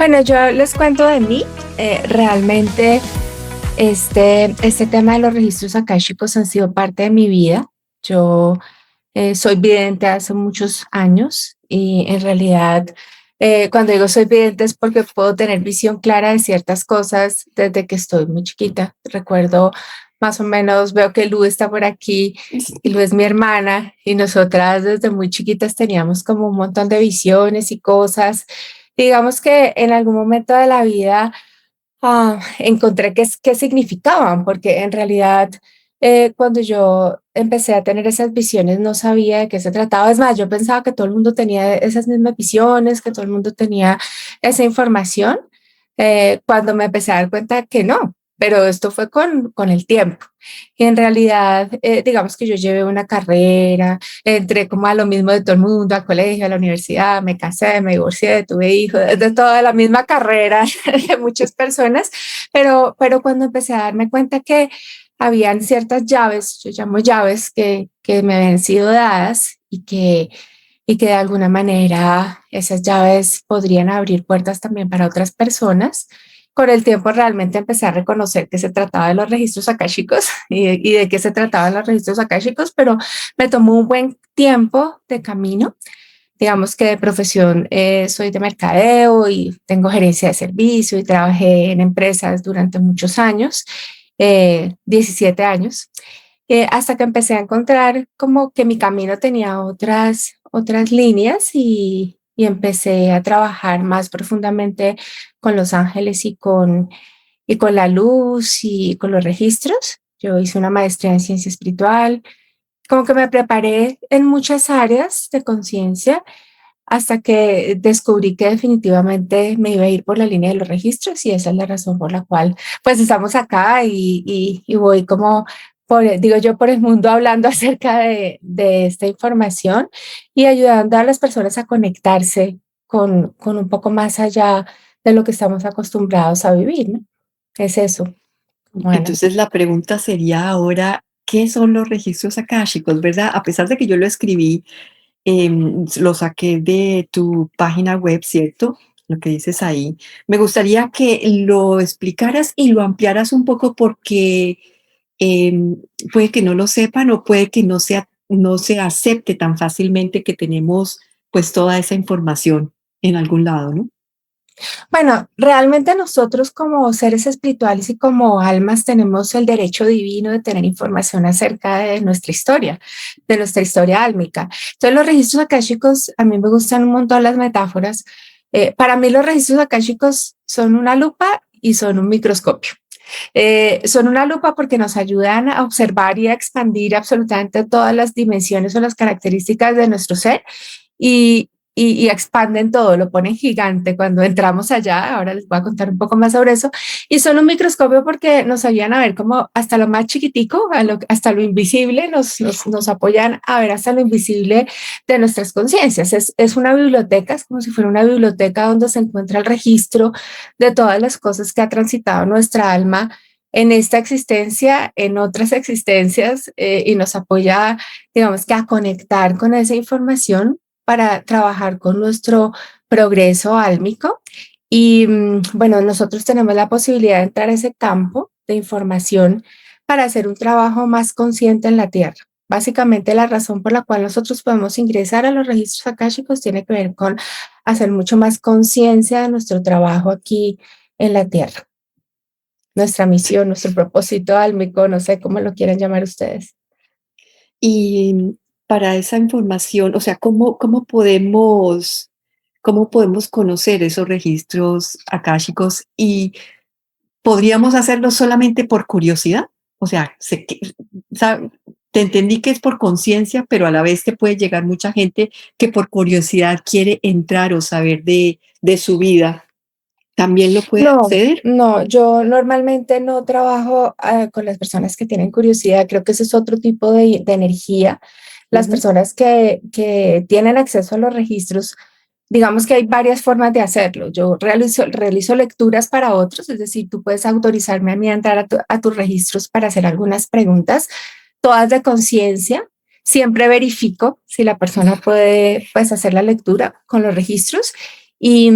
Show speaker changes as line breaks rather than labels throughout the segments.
Bueno, yo les cuento de mí. Realmente este tema de los registros akáshicos han sido parte de mi vida. Yo soy vidente hace muchos años y en realidad cuando digo soy vidente es porque puedo tener visión clara de ciertas cosas desde que estoy muy chiquita. Recuerdo más o menos, veo que Lu está por aquí y Lu es mi hermana y nosotras desde muy chiquitas teníamos como un montón de visiones y cosas. Digamos que en algún momento de la vida encontré qué significaban, porque en realidad cuando yo empecé a tener esas visiones no sabía de qué se trataba. Es más, yo pensaba que todo el mundo tenía esas mismas visiones, que todo el mundo tenía esa información, cuando me empecé a dar cuenta que no. Pero esto fue con el tiempo. Y en realidad, digamos que yo llevé una carrera, entré como a lo mismo de todo el mundo, al colegio, a la universidad, me casé, me divorcié, tuve hijos, de toda la misma carrera de muchas personas, pero cuando empecé a darme cuenta que habían ciertas llaves, yo llamo llaves, que me habían sido dadas y que de alguna manera esas llaves podrían abrir puertas también para otras personas. Con el tiempo realmente empecé a reconocer que se trataba de los registros akáshicos y de qué se trataban los registros akáshicos, pero me tomó un buen tiempo de camino. Digamos que de profesión soy de mercadeo y tengo gerencia de servicio y trabajé en empresas durante muchos años, 17 años, hasta que empecé a encontrar como que mi camino tenía otras líneas y empecé a trabajar más profundamente con los ángeles y con la luz y con los registros. Yo hice una maestría en ciencia espiritual, como que me preparé en muchas áreas de conciencia hasta que descubrí que definitivamente me iba a ir por la línea de los registros y esa es la razón por la cual pues estamos acá y voy como digo yo, por el mundo hablando acerca de esta información y ayudando a las personas a conectarse con un poco más allá de lo que estamos acostumbrados a vivir, ¿no? Es eso. Bueno.
Entonces la pregunta sería ahora, ¿qué son los registros akáshicos, verdad? A pesar de que yo lo escribí, lo saqué de tu página web, ¿cierto? Lo que dices ahí. Me gustaría que lo explicaras y lo ampliaras un poco porque em, puede que no lo sepan o puede que no se acepte tan fácilmente que tenemos pues toda esa información en algún lado, ¿no?
Bueno, realmente nosotros como seres espirituales y como almas tenemos el derecho divino de tener información acerca de nuestra historia álmica. Entonces los registros akáshicos, a mí me gustan un montón las metáforas. Para mí los registros akáshicos son una lupa y son un microscopio. Son una lupa porque nos ayudan a observar y a expandir absolutamente todas las dimensiones o las características de nuestro ser y expanden todo, lo ponen gigante cuando entramos allá. Ahora les voy a contar un poco más sobre eso. Y son un microscopio porque nos ayudan a ver como hasta lo más chiquitico, hasta lo invisible, nos apoyan a ver hasta lo invisible de nuestras conciencias. Es una biblioteca, es como si fuera una biblioteca donde se encuentra el registro de todas las cosas que ha transitado nuestra alma en esta existencia, en otras existencias, y nos apoya, digamos que a conectar con esa información para trabajar con nuestro progreso álmico. Y bueno, nosotros tenemos la posibilidad de entrar a ese campo de información para hacer un trabajo más consciente en la Tierra. Básicamente la razón por la cual nosotros podemos ingresar a los registros akáshicos tiene que ver con hacer mucho más conciencia de nuestro trabajo aquí en la Tierra, nuestra misión, nuestro propósito álmico, no sé cómo lo quieran llamar ustedes.
Y para esa información, o sea, cómo podemos conocer esos registros akáshicos y podríamos hacerlo solamente por curiosidad? O sea, te entendí que es por conciencia, pero a la vez que puede llegar mucha gente que por curiosidad quiere entrar o saber de su vida. ¿También lo puede
No,
hacer?
no, yo normalmente no trabajo con las personas que tienen curiosidad, creo que ese es otro tipo de energía. Las
Ujú.
personas que tienen acceso a los registros, digamos que hay varias formas de hacerlo. Yo realizo lecturas para otros, es decir, tú puedes autorizarme a mí a entrar a tus registros para hacer algunas preguntas, todas de conciencia. Siempre verifico si la persona puede pues, hacer la lectura con los registros Y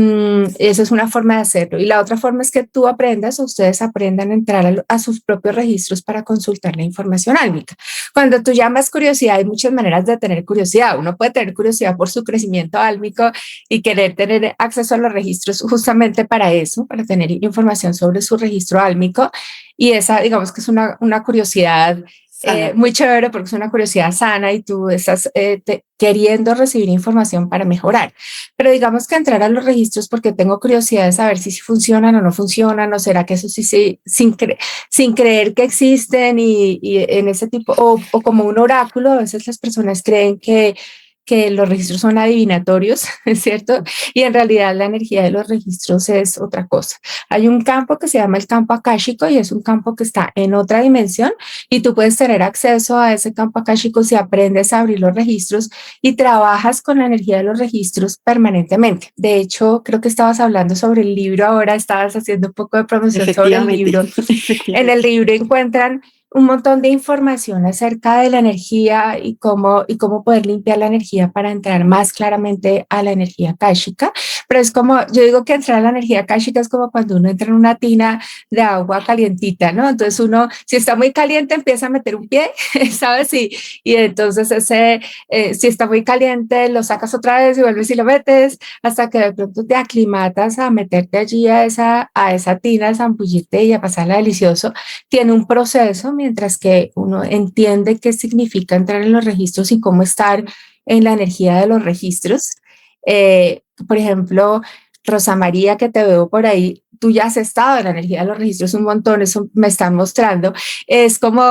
esa es una forma de hacerlo. Y la otra forma es que tú aprendas o ustedes aprendan a entrar a sus propios registros para consultar la información álmica. Cuando tú llamas curiosidad, hay muchas maneras de tener curiosidad. Uno puede tener curiosidad por su crecimiento álmico y querer tener acceso a los registros justamente para eso, para tener información sobre su registro álmico. Y esa, digamos que es una curiosidad
Sana.
muy chévere porque es una curiosidad sana y tú estás queriendo recibir información para mejorar. Pero digamos que entrar a los registros porque tengo curiosidad de saber si funcionan o no funcionan, o será que eso sí, sin creer que existen y en ese tipo, o como un oráculo, a veces las personas creen que los registros son adivinatorios, ¿es cierto? Y en realidad la energía de los registros es otra cosa. Hay un campo que se llama el campo akáshico y es un campo que está en otra dimensión y tú puedes tener acceso a ese campo akáshico si aprendes a abrir los registros y trabajas con la energía de los registros permanentemente. De hecho, creo que estabas hablando sobre el libro ahora, estabas haciendo un poco de promoción sobre el
Efectivamente,
libro. En el libro encuentran un montón de información acerca de la energía y cómo poder limpiar la energía para entrar más claramente a la energía akáshica. Pero es como, yo digo que entrar a la energía akáshica es como cuando uno entra en una tina de agua calientita, ¿no? Entonces uno, si está muy caliente, empieza a meter un pie, ¿sabes? Y entonces si está muy caliente, lo sacas otra vez y vuelves y lo metes hasta que de pronto te aclimatas a meterte allí a esa tina, a zambullirte y a pasarla delicioso. Tiene un proceso mientras que uno entiende qué significa entrar en los registros y cómo estar en la energía de los registros. Por ejemplo, Rosa María, que te veo por ahí, tú ya has estado en la energía de los registros un montón, eso me están mostrando. Es como,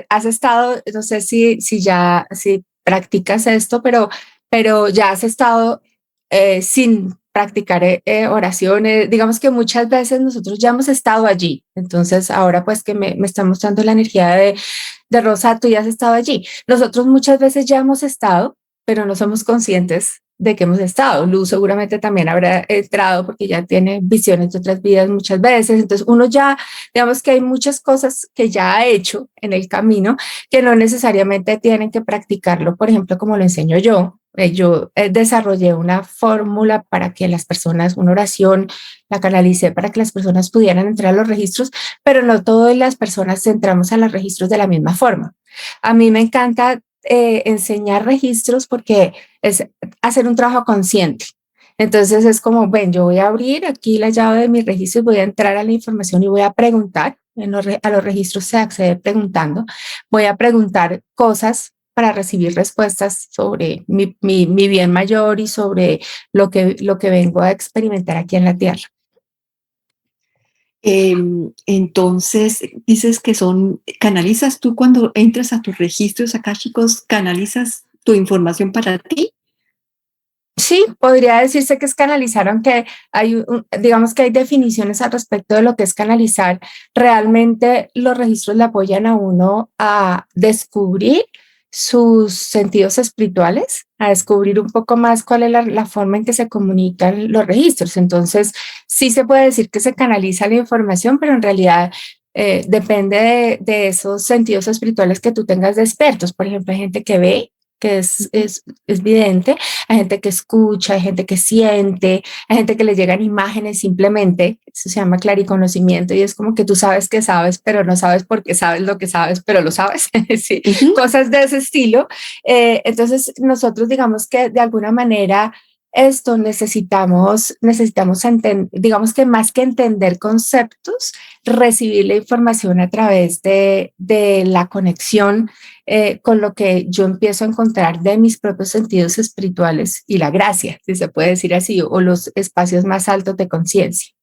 has estado, no sé si practicas esto, pero ya has estado sin practicar oraciones. Digamos que muchas veces nosotros ya hemos estado allí. Entonces, ahora pues que me está mostrando la energía de Rosa, tú ya has estado allí. Nosotros muchas veces ya hemos estado, pero no somos conscientes de que hemos estado. Luz seguramente también habrá entrado porque ya tiene visiones de otras vidas muchas veces. Entonces uno ya, digamos que hay muchas cosas que ya ha hecho en el camino que no necesariamente tienen que practicarlo, por ejemplo, como lo enseño yo. Yo desarrollé una fórmula para que las personas, una oración, la canalicé para que las personas pudieran entrar a los registros, pero no todas las personas entramos a los registros de la misma forma. A mí me encanta enseñar registros porque es hacer un trabajo consciente. Entonces es como, ven, yo voy a abrir aquí la llave de mis registros, voy a entrar a la información y voy a preguntar. A los registros se accede preguntando. Voy a preguntar cosas para recibir respuestas sobre mi bien mayor y sobre lo que vengo a experimentar aquí en la Tierra.
Entonces, dices que canalizas tú cuando entras a tus registros akáshicos, canalizas tu información para ti.
Sí, podría decirse que es canalizar, aunque digamos que hay definiciones al respecto de lo que es canalizar. Realmente los registros le apoyan a uno a descubrir sus sentidos espirituales, a descubrir un poco más cuál es la forma en que se comunican los registros. Entonces, sí se puede decir que se canaliza la información, pero en realidad depende de esos sentidos espirituales que tú tengas despiertos. Por ejemplo, hay gente que ve, que es vidente, hay gente que escucha, hay gente que siente, hay gente que le llegan imágenes simplemente, eso se llama clariconocimiento y es como que tú sabes que sabes, pero no sabes por qué sabes lo que sabes, pero lo sabes, sí, cosas de ese estilo. Entonces nosotros digamos que de alguna manera esto necesitamos digamos que más que entender conceptos, recibir la información a través de la conexión con lo que yo empiezo a encontrar de mis propios sentidos espirituales y la gracia, si se puede decir así, o los espacios más altos de conciencia.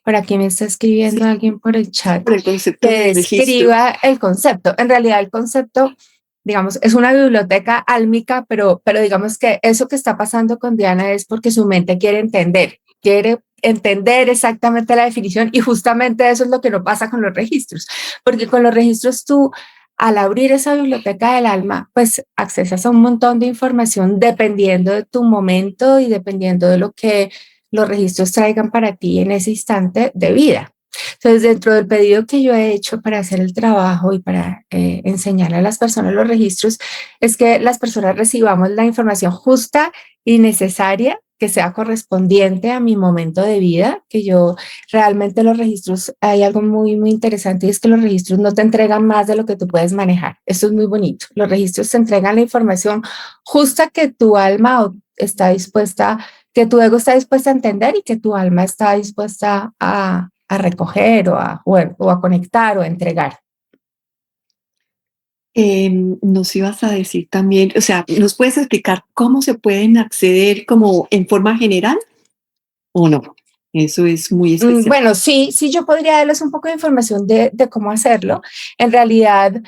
Por aquí me está escribiendo alguien por el chat
Por el concepto
que
de registro.
describa el concepto. En realidad el concepto, digamos, es una biblioteca álmica, pero digamos que eso que está pasando con Diana es porque su mente quiere entender exactamente la definición y justamente eso es lo que no pasa con los registros, porque con los registros tú al abrir esa biblioteca del alma, pues accesas a un montón de información dependiendo de tu momento y dependiendo de lo que los registros traigan para ti en ese instante de vida. Entonces, dentro del pedido que yo he hecho para hacer el trabajo y para enseñar a las personas los registros, es que las personas recibamos la información justa y necesaria que sea correspondiente a mi momento de vida, que yo realmente los registros, hay algo muy, muy interesante y es que los registros no te entregan más de lo que tú puedes manejar. Eso es muy bonito. Los registros te entregan la información justa que tu alma está dispuesta, que tu ego está dispuesta a entender y que tu alma está dispuesta a recoger o a conectar o a entregar.
Nos ibas a decir también, o sea, ¿nos puedes explicar cómo se pueden acceder como en forma general o no? Eso es muy especial.
Bueno, sí, sí, yo podría darles un poco de información de cómo hacerlo. En realidad,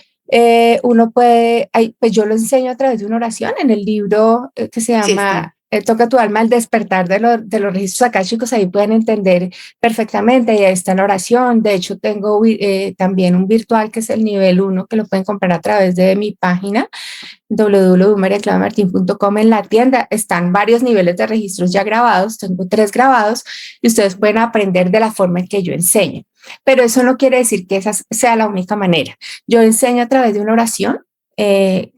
uno puede, pues yo lo enseño a través de una oración en el libro que se
Sí, está.
llama Toca tu alma al despertar de los registros akáshicos. Ahí pueden entender perfectamente, y ahí está la oración. De hecho, tengo también un virtual que es el nivel uno, que lo pueden comprar a través de mi página www.mariaclaramartin.com. En la tienda están varios niveles de registros ya grabados, tengo 3 grabados y ustedes pueden aprender de la forma en que yo enseño. Pero eso no quiere decir que esa sea la única manera. Yo enseño a través de una oración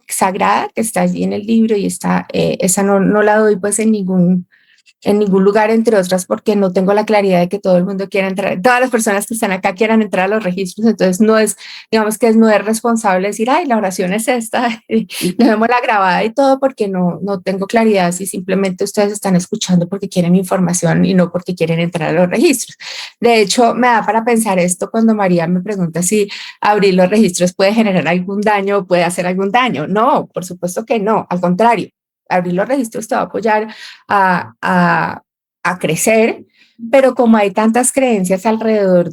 sagrada que está allí en el libro y está, esa no la doy pues en ningún lugar, entre otras, porque no tengo la claridad de que todo el mundo quiera entrar, todas las personas que están acá quieran entrar a los registros. Entonces no es, digamos que no es responsable decir, ay, la oración es esta, dejémosla grabada y todo, porque no tengo claridad si simplemente ustedes están escuchando porque quieren información y no porque quieren entrar a los registros. De hecho, me da para pensar esto cuando María me pregunta si abrir los registros puede generar algún daño o puede hacer algún daño. No, por supuesto que no, al contrario, abrir los registros te va a apoyar a, a, a crecer, pero como hay tantas creencias alrededor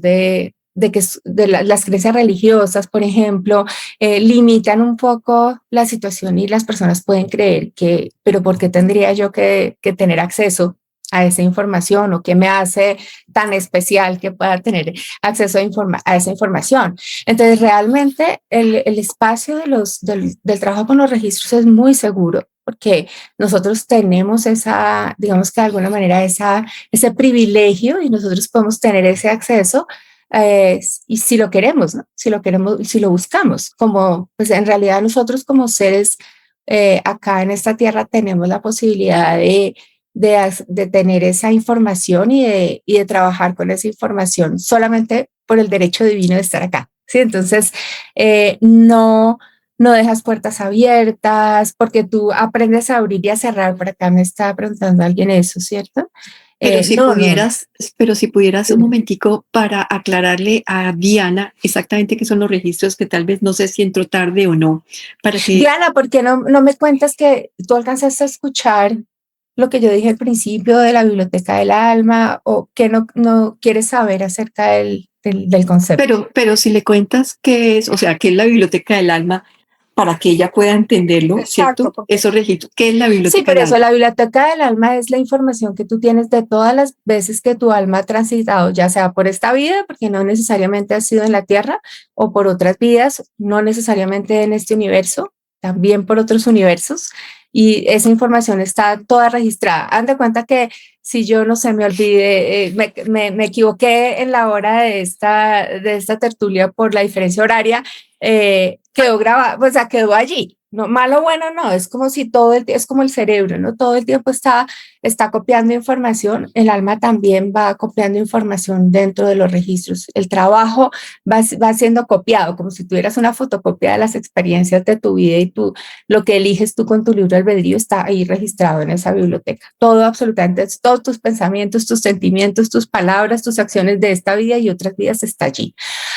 las creencias religiosas, por ejemplo, limitan un poco la situación y las personas pueden creer que, pero ¿por qué tendría yo que tener acceso a esa información o qué me hace tan especial que pueda tener acceso a esa información? Entonces, realmente el espacio del trabajo con los registros es muy seguro porque nosotros tenemos digamos que de alguna manera ese privilegio y nosotros podemos tener ese acceso y si lo queremos, ¿no? Si lo queremos, si lo buscamos, como pues en realidad nosotros como seres acá en esta tierra tenemos la posibilidad de tener esa información y de trabajar con esa información solamente por el derecho divino de estar acá. ¿Sí? Entonces, no dejas puertas abiertas porque tú aprendes a abrir y a cerrar. Por acá me está preguntando alguien eso, ¿cierto?
Pero si
No, no.
pudieras, pero si pudieras un momentico para aclararle a Diana exactamente qué son los registros, que tal vez no sé si entró tarde o no, para que,
Diana, ¿por qué no me cuentas que tú alcanzaste a escuchar lo que yo dije al principio de la biblioteca del alma o que no quieres saber acerca del concepto?
pero si le cuentas qué es, o sea, qué es la biblioteca del alma, para que ella pueda entenderlo,
Exacto,
¿cierto?
porque
Esos registros, ¿qué es la
sí,
biblioteca
por
del
eso
alma?
la biblioteca del alma es la información que tú tienes de todas las veces que tu alma ha transitado, ya sea por esta vida, porque no necesariamente ha sido en la tierra, o por otras vidas, no necesariamente en este universo, también por otros universos. Y esa información está toda registrada. Haz de cuenta que si yo no se me olvide, me equivoqué en la hora de esta tertulia por la diferencia horaria, quedó grabado, o sea, quedó allí. No, malo o bueno, no, es como si es como el cerebro, ¿no? Todo el tiempo está copiando información, el alma también va copiando información dentro de los registros. El trabajo va siendo copiado, como si tuvieras una fotocopia de las experiencias de tu vida y lo que eliges tú con tu libro albedrío está ahí registrado en esa biblioteca. Todo, absolutamente, todos tus pensamientos, tus sentimientos, tus palabras, tus acciones de esta vida y otras vidas está allí.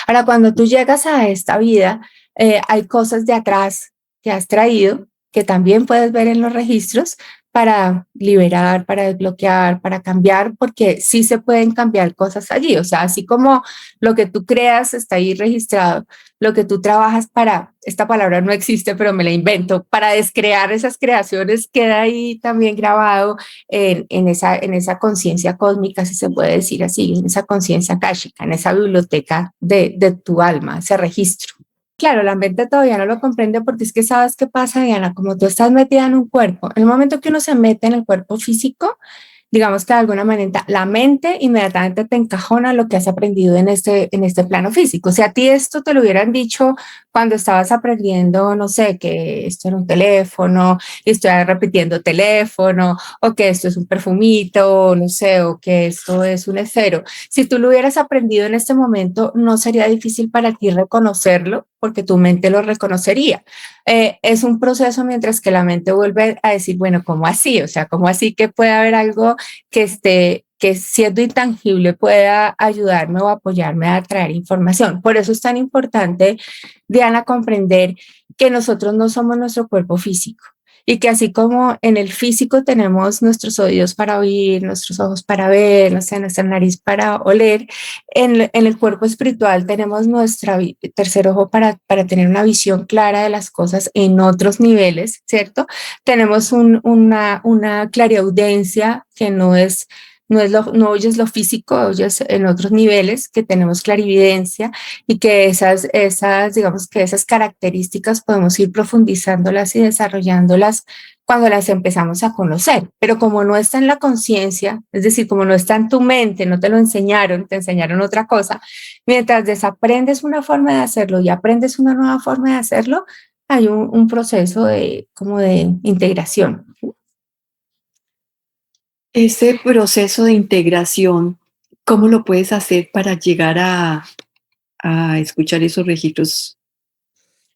Ahora, cuando tú llegas a esta vida, hay cosas de atrás que has traído, que también puedes ver en los registros para liberar, para desbloquear, para cambiar, porque sí se pueden cambiar cosas allí. O sea, así como lo que tú creas está ahí registrado, lo que tú trabajas para, esta palabra no existe, pero me la invento, para descrear esas creaciones, queda ahí también grabado en esa conciencia cósmica, si se puede decir así, en esa conciencia akáshica, en esa biblioteca de tu alma, ese registro. Claro, la mente todavía no lo comprende porque es que sabes qué pasa, Diana, como tú estás metida en un cuerpo, en el momento que uno se mete en el cuerpo físico, digamos que de alguna manera la mente inmediatamente te encajona lo que has aprendido en este plano físico. Si a ti esto te lo hubieran dicho cuando estabas aprendiendo, no sé, que esto era un teléfono y estoy repitiendo teléfono, o que esto es un perfumito, o no sé, o que esto es un esfero. Si tú lo hubieras aprendido en este momento, no sería difícil para ti reconocerlo porque tu mente lo reconocería. Es un proceso mientras que la mente vuelve a decir, bueno, ¿cómo así? O sea, ¿cómo así que puede haber algo que esté, que siendo intangible pueda ayudarme o apoyarme a traer información? Por eso es tan importante, Diana, comprender que nosotros no somos nuestro cuerpo físico y que así como en el físico tenemos nuestros oídos para oír, nuestros ojos para ver, no sé, nuestra nariz para oler, en el cuerpo espiritual tenemos nuestro tercer ojo para tener una visión clara de las cosas en otros niveles, ¿cierto? Tenemos una clariaudiencia que no oyes lo físico, oyes en otros niveles, que tenemos clarividencia y que digamos que esas características podemos ir profundizándolas y desarrollándolas cuando las empezamos a conocer, pero como no está en la conciencia, es decir, como no está en tu mente, no te lo enseñaron, te enseñaron otra cosa, mientras desaprendes una forma de hacerlo y aprendes una nueva forma de hacerlo, hay un proceso como de integración.
Ese proceso de integración, ¿cómo lo puedes hacer para llegar a escuchar esos registros,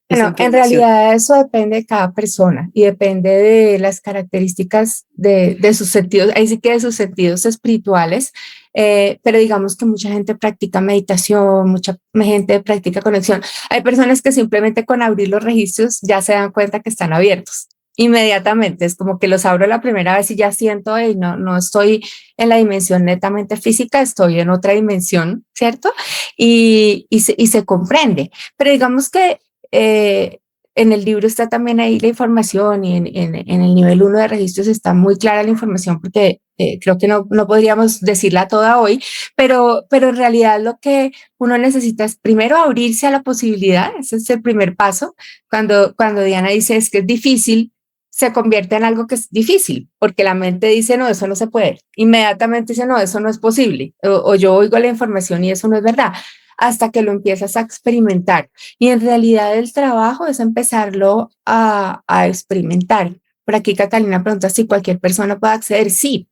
esa
Bueno, en
información?
realidad eso depende de cada persona y depende de las características de sus sentidos, ahí sí que de sus sentidos espirituales, pero digamos que mucha gente practica meditación, mucha gente practica conexión. Hay personas que simplemente con abrir los registros ya se dan cuenta que están abiertos. Inmediatamente, es como que los abro la primera vez y ya siento, hey, no estoy en la dimensión netamente física, estoy en otra dimensión, ¿cierto? Y se comprende. Pero digamos que eh, en el libro está también ahí la información y en el nivel 1 de registros está muy clara la información porque creo que no podríamos decirla toda hoy, pero en realidad lo que uno necesita es primero abrirse a la posibilidad, ese es el primer paso. Cuando Diana dice es que es difícil, se convierte en algo que es difícil, porque la mente dice, no, eso no se puede. Inmediatamente dice, no, eso no es posible. O yo oigo la información y eso no es verdad, hasta que lo empiezas a experimentar. Y en realidad el trabajo es empezarlo a experimentar. Por aquí Catalina pregunta si cualquier persona puede acceder. Sí,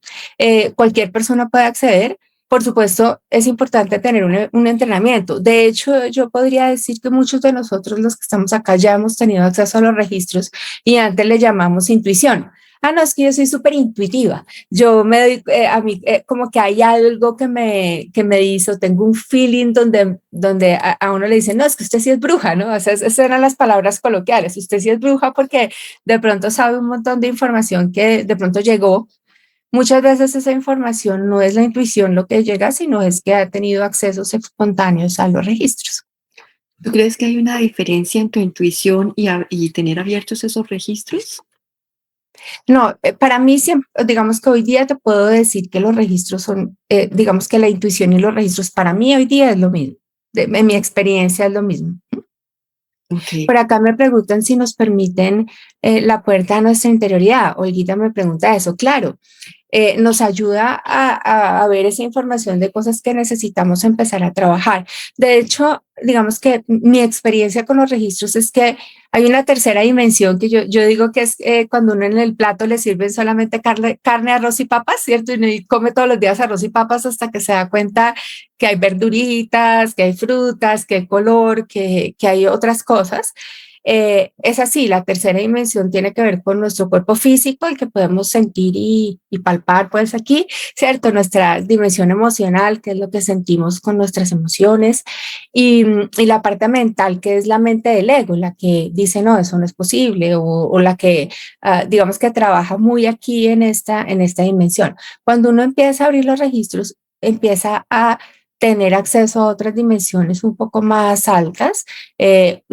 cualquier persona puede acceder. Por supuesto, es importante tener un entrenamiento. De hecho, yo podría decir que muchos de nosotros, los que estamos acá, ya hemos tenido acceso a los registros y antes le llamamos intuición. Ah, no, es que yo soy súper intuitiva. Yo me doy, a mí, como que hay algo que me dice, o tengo un feeling donde a uno le dicen, no, es que usted sí es bruja, ¿no? O sea, esas eran las palabras coloquiales. Usted sí es bruja porque de pronto sabe un montón de información que de pronto llegó. Muchas veces esa información no es la intuición lo que llega, sino es que ha tenido accesos espontáneos a los registros.
¿Tú crees que hay una diferencia en tu intuición y tener abiertos esos registros?
No, para mí, digamos que hoy día te puedo decir que los registros son, digamos que la intuición y los registros para mí hoy día es lo mismo. En mi experiencia es lo mismo.
Ok.
Por acá me preguntan si nos permiten la puerta a nuestra interioridad. Olguita me pregunta eso. Claro, nos ayuda a ver esa información de cosas que necesitamos empezar a trabajar. De hecho, digamos que mi experiencia con los registros es que hay una tercera dimensión que yo digo que es cuando uno en el plato le sirven solamente carne, arroz y papas, ¿cierto? Y come todos los días arroz y papas hasta que se da cuenta que hay verduritas, que hay frutas, que hay color, que hay otras cosas. Es así, la tercera dimensión tiene que ver con nuestro cuerpo físico, el que podemos sentir y palpar, pues aquí, ¿cierto? Nuestra dimensión emocional, que es lo que sentimos con nuestras emociones, y la parte mental, que es la mente del ego, la que dice, no, eso no es posible, o la que, digamos que trabaja muy aquí en esta dimensión. Cuando uno empieza a abrir los registros, empieza a tener acceso a otras dimensiones un poco más altas,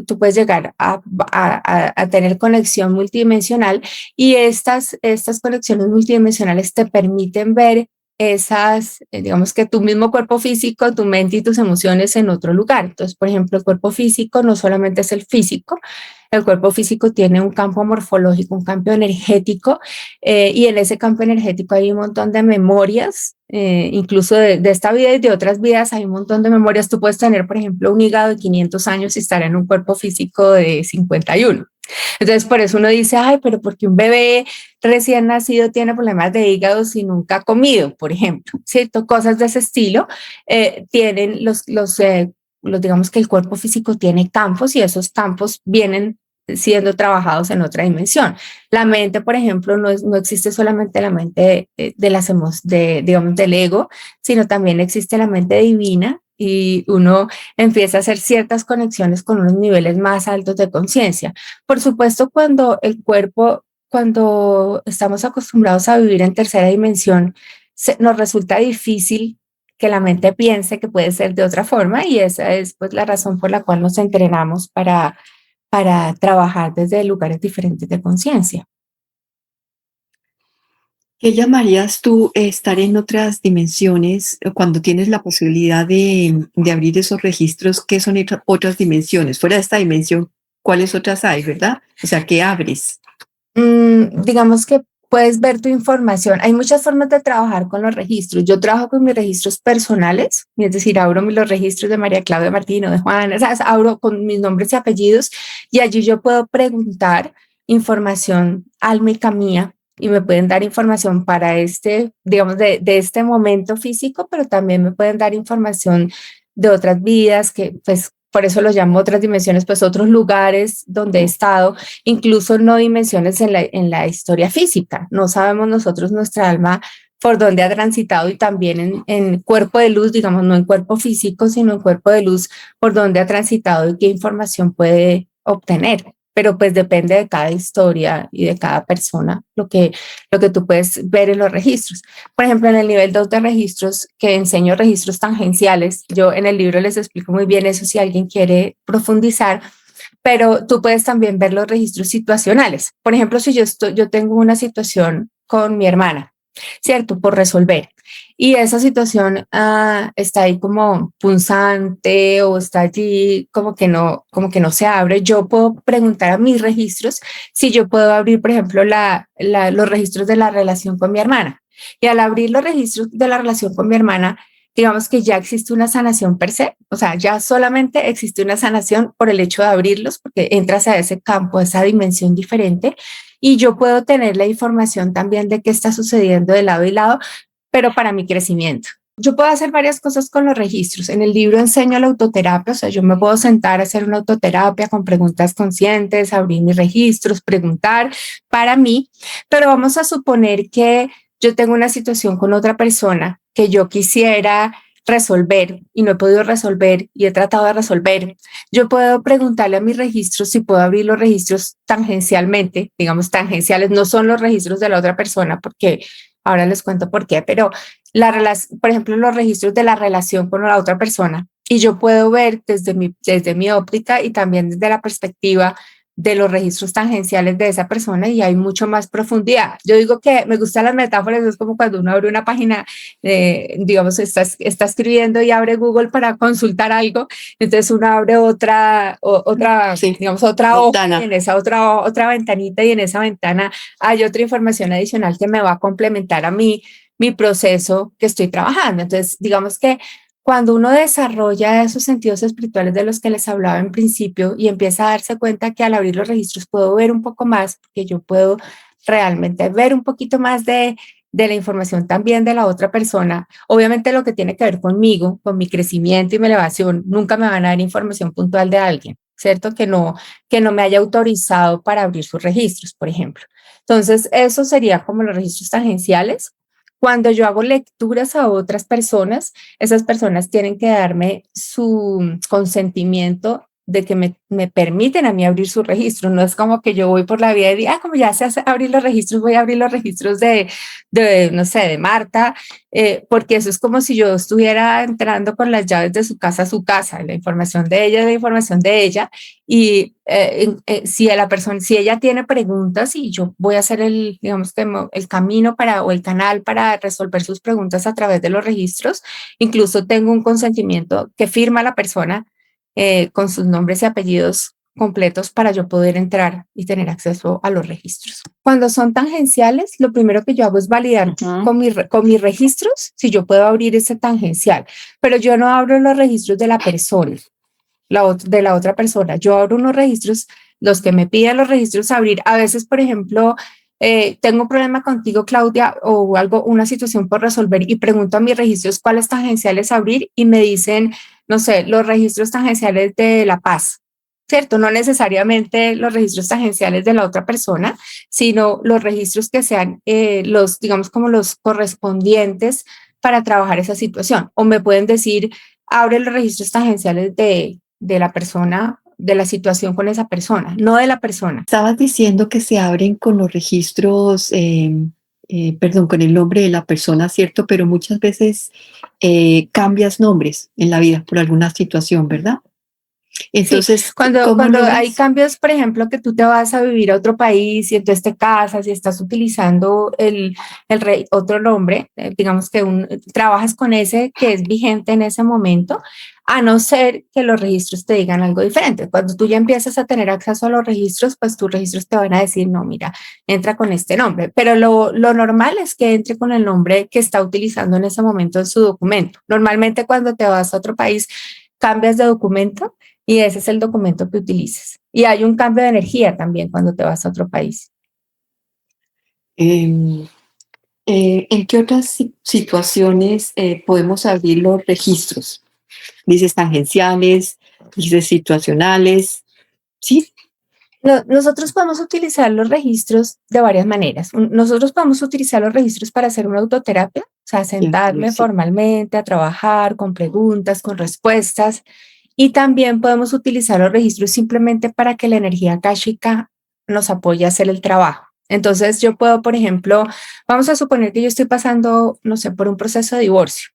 tú puedes llegar a tener conexión multidimensional y estas conexiones multidimensionales te permiten ver esas, digamos que tu mismo cuerpo físico, tu mente y tus emociones en otro lugar. Entonces, por ejemplo, el cuerpo físico no solamente es el físico, el cuerpo físico tiene un campo morfológico, un campo energético, y en ese campo energético hay un montón de memorias, incluso de esta vida y de otras vidas hay un montón de memorias. Tú puedes tener, por ejemplo, un hígado de 500 años y estar en un cuerpo físico de 51. Entonces, por eso uno dice, ay, pero porque un bebé recién nacido tiene problemas de hígado si nunca ha comido, por ejemplo, ¿cierto? Cosas de ese estilo tienen digamos que el cuerpo físico tiene campos y esos campos vienen siendo trabajados en otra dimensión. La mente, por ejemplo, no existe solamente la mente de las digamos, del ego, sino también existe la mente divina y uno empieza a hacer ciertas conexiones con unos niveles más altos de conciencia. Por supuesto, cuando estamos acostumbrados a vivir en tercera dimensión, nos resulta difícil que la mente piense que puede ser de otra forma y esa es pues la razón por la cual nos entrenamos para trabajar desde lugares diferentes de conciencia.
¿Qué llamarías tú estar en otras dimensiones cuando tienes la posibilidad de abrir esos registros? ¿Qué son otras dimensiones? Fuera de esta dimensión, ¿cuáles otras hay, verdad? O sea, ¿qué abres?
Digamos que puedes ver tu información. Hay muchas formas de trabajar con los registros. Yo trabajo con mis registros personales, es decir, abro los registros de María Claudia Martino, de Juan, o sea, abro con mis nombres y apellidos y allí yo puedo preguntar información álmica mía y me pueden dar información para digamos, de este momento físico, pero también me pueden dar información de otras vidas que, pues, por eso los llamo otras dimensiones, pues otros lugares donde he estado, incluso no dimensiones en la historia física. No sabemos nosotros nuestra alma por dónde ha transitado y también en cuerpo de luz, digamos, no en cuerpo físico, sino en cuerpo de luz, por dónde ha transitado y qué información puede obtener. Pero pues depende de cada historia y de cada persona lo que tú puedes ver en los registros. Por ejemplo, en el nivel 2 de registros, que enseño registros tangenciales, yo en el libro les explico muy bien eso si alguien quiere profundizar, pero tú puedes también ver los registros situacionales. Por ejemplo, si yo tengo una situación con mi hermana, ¿cierto? Por resolver. Y esa situación está ahí como punzante o está allí como que no se abre. Yo puedo preguntar a mis registros si yo puedo abrir, por ejemplo, los registros de la relación con mi hermana. Y al abrir los registros de la relación con mi hermana, digamos que ya existe una sanación per se, o sea, ya solamente existe una sanación por el hecho de abrirlos, porque entras a ese campo, a esa dimensión diferente, y yo puedo tener la información también de qué está sucediendo de lado y lado, pero para mi crecimiento. Yo puedo hacer varias cosas con los registros. En el libro enseño la autoterapia, o sea, yo me puedo sentar a hacer una autoterapia con preguntas conscientes, abrir mis registros, preguntar para mí, pero vamos a suponer que yo tengo una situación con otra persona que yo quisiera resolver y no he podido resolver y he tratado de resolver. Yo puedo preguntarle a mis registros si puedo abrir los registros tangencialmente, digamos tangenciales, no son los registros de la otra persona porque ahora les cuento por qué, pero por ejemplo, los registros de la relación con la otra persona y yo puedo ver desde mi óptica y también desde la perspectiva de los registros tangenciales de esa persona y hay mucho más profundidad. Yo digo que me gustan las metáforas, es como cuando uno abre una página, digamos, está escribiendo y abre Google para consultar algo, entonces uno abre
Sí,
digamos, otra hoja y
ventana.
en esa otra ventanita y en esa ventana hay otra información adicional que me va a complementar a mí mi proceso que estoy trabajando. Entonces, digamos que cuando uno desarrolla esos sentidos espirituales de los que les hablaba en principio y empieza a darse cuenta que al abrir los registros puedo ver un poco más, que yo puedo realmente ver un poquito más de la información también de la otra persona, obviamente lo que tiene que ver conmigo, con mi crecimiento y mi elevación, nunca me van a dar información puntual de alguien, ¿cierto? Que no me haya autorizado para abrir sus registros, por ejemplo. Entonces, eso sería como los registros tangenciales. Cuando yo hago lecturas a otras personas, esas personas tienen que darme su consentimiento de que me permiten a mí abrir su registro. No es como que yo voy por la vida y digo, como ya sé abrir los registros, voy a abrir los registros no sé, de Marta, porque eso es como si yo estuviera entrando con las llaves de su casa a su casa, la información de ella es la información de ella. Y si a la persona, si ella tiene preguntas y yo voy a hacer digamos, el camino o el canal para resolver sus preguntas a través de los registros, incluso tengo un consentimiento que firma la persona con sus nombres y apellidos completos para yo poder entrar y tener acceso a los registros. Cuando son tangenciales, lo primero que yo hago es validar con mis registros si yo puedo abrir ese tangencial, pero yo no abro los registros de la persona, de la otra persona. Yo abro unos registros, los que me piden los registros abrir. A veces, por ejemplo, tengo un problema contigo, Claudia, o algo, una situación por resolver y pregunto a mis registros cuáles tangenciales abrir y me dicen, no sé, los registros tangenciales de La Paz, ¿cierto? No necesariamente los registros tangenciales de la otra persona, sino los registros que sean digamos, como los correspondientes para trabajar esa situación. O me pueden decir, abre los registros tangenciales de la persona, de la situación con esa persona, no de la persona.
Estabas diciendo que se abren con los registros, perdón, con el nombre de la persona, ¿cierto? Pero muchas veces cambias nombres en la vida por alguna situación, ¿verdad?
Sí,
Entonces, ¿cómo
cuando hay
logras?
cambios, por ejemplo, que tú te vas a vivir a otro país y entonces te casas y estás utilizando otro nombre, digamos que trabajas con ese que es vigente en ese momento, a no ser que los registros te digan algo diferente. Cuando tú ya empiezas a tener acceso a los registros, pues tus registros te van a decir, no, mira, entra con este nombre. Pero lo normal es que entre con el nombre que está utilizando en ese momento en su documento. Normalmente cuando te vas a otro país, cambias de documento y ese es el documento que utilices. Y hay un cambio de energía también cuando te vas a otro país.
Em, ¿En qué otras situaciones podemos abrir los registros? Dices tangenciales, dices situacionales, ¿sí?
Nosotros podemos utilizar los registros de varias maneras. Nosotros podemos utilizar los registros para hacer una autoterapia, o sea, sentarme
Sí.
formalmente a trabajar con preguntas, con respuestas. Y también podemos utilizar los registros simplemente para que la energía akáshica nos apoye a hacer el trabajo. Entonces yo puedo, por ejemplo, vamos a suponer que yo estoy pasando, no sé, por un proceso de divorcio.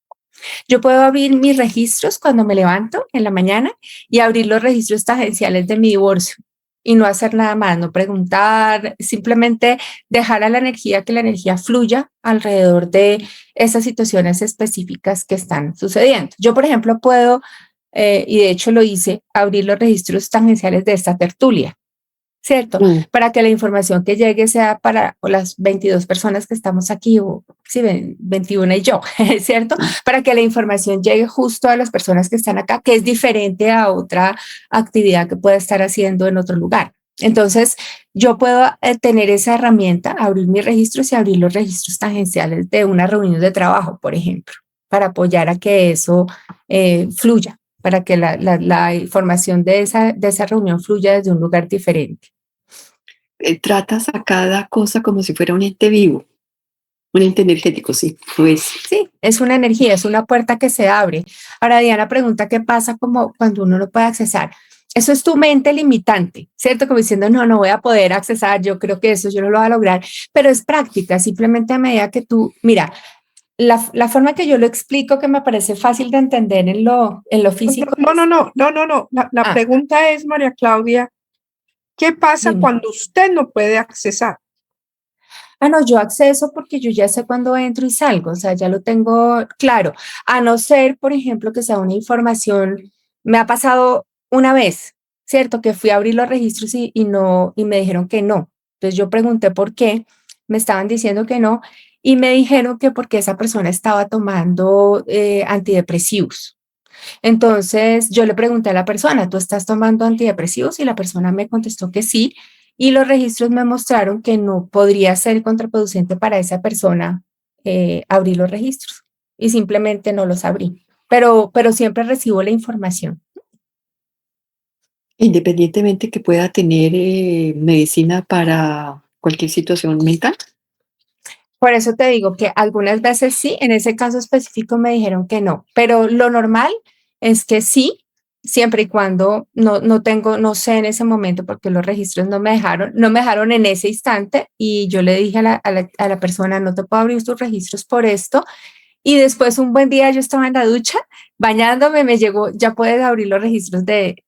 Yo puedo abrir mis registros cuando me levanto en la mañana y abrir los registros tangenciales de mi divorcio y no hacer nada más, no preguntar, simplemente dejar a la energía que la energía fluya alrededor de esas situaciones específicas que están sucediendo. Yo, por ejemplo, puedo, y de hecho lo hice, abrir los registros tangenciales de esta tertulia. ¿Cierto?
Mm.
Para que la información que llegue sea para las 22 personas que estamos aquí, o sí, 21 y yo, ¿cierto? Para que la información llegue justo a las personas que están acá, que es diferente a otra actividad que pueda estar haciendo en otro lugar. Entonces, yo puedo tener esa herramienta, abrir mis registros y abrir los registros tangenciales de una reunión de trabajo, por ejemplo, para apoyar a que eso fluya, para que la información de esa reunión fluya desde un lugar diferente.
Tratas a cada cosa como si fuera un ente vivo, un ente energético, sí, pues.
Sí, es una energía, es una puerta que se abre. Ahora, Diana pregunta qué pasa como cuando uno no puede accesar. Eso es tu mente limitante, ¿cierto? Como diciendo, no, no voy a poder accesar, yo creo que eso yo no lo voy a lograr, pero es práctica, simplemente a medida que tú, mira, la forma que yo lo explico, que me parece fácil de entender en lo físico.
No. La
Ah,
pregunta es, María Claudia, ¿qué pasa
dime.
cuando usted no puede accesar?
Ah, no, yo acceso porque yo ya sé cuándo entro y salgo, o sea, ya lo tengo claro. A no ser, por ejemplo, que sea una información, me ha pasado una vez, ¿cierto? Que fui a abrir los registros no, y me dijeron que no. Entonces yo pregunté por qué, me estaban diciendo que no, y me dijeron que porque esa persona estaba tomando antidepresivos. Entonces yo le pregunté a la persona, ¿tú estás tomando antidepresivos? Y la persona me contestó que sí. Y los registros me mostraron que no podría ser contraproducente para esa persona abrir los registros. Y simplemente no los abrí. Pero siempre recibo la información.
Independientemente que pueda tener medicina para cualquier situación mental.
Por eso te digo que algunas veces sí, en ese caso específico me dijeron que no, pero lo normal es que sí, siempre y cuando no sé en ese momento porque los registros no me dejaron en ese instante y yo le dije a la persona, no te puedo abrir tus registros por esto. Y después un buen día yo estaba en la ducha bañándome, me llegó, ya puedes abrir los registros de,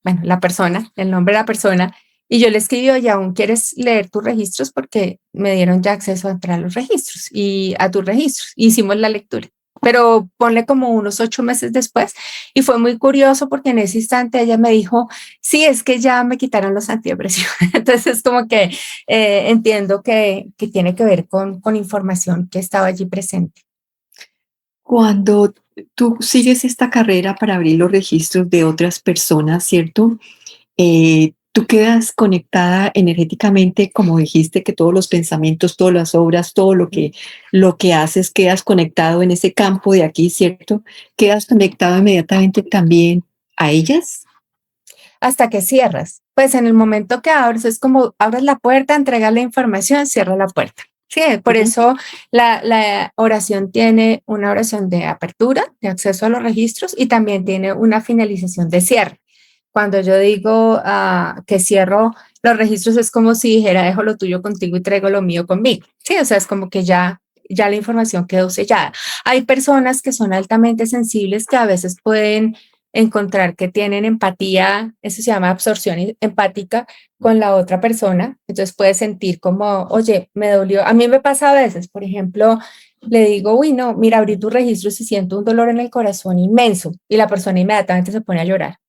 bueno, la persona, el nombre de la persona. Y yo le escribí, oye, ¿aún quieres leer tus registros? Porque me dieron ya acceso a entrar a los registros y a tus registros. Hicimos la lectura. Pero ponle como unos 8 meses después y fue muy curioso porque en ese instante ella me dijo, sí, es que ya me quitaron los antidepresivos. Entonces como que entiendo que tiene que ver con información que estaba allí presente.
Cuando tú sigues esta carrera para abrir los registros de otras personas, ¿cierto? Tú quedas conectada energéticamente, como dijiste, que todos los pensamientos, todas las obras, todo lo que haces, quedas conectado en ese campo de aquí, ¿cierto? Quedas conectado inmediatamente también a ellas.
Hasta que cierras. Pues en el momento que abres, es como abres la puerta, entregas la información, cierras la puerta. Sí, por eso la oración tiene una oración de apertura, de acceso a los registros y también tiene una finalización de cierre. Cuando yo digo que cierro los registros es como si dijera dejo lo tuyo contigo y traigo lo mío conmigo. Sí, o sea, es como que ya la información quedó sellada. Hay personas que son altamente sensibles que a veces pueden encontrar que tienen empatía, eso se llama absorción empática con la otra persona, entonces puede sentir como, oye, me dolió, a mí me pasa a veces, por ejemplo, le digo, uy, no, mira, abrí tu registro y siento un dolor en el corazón inmenso y la persona inmediatamente se pone a llorar.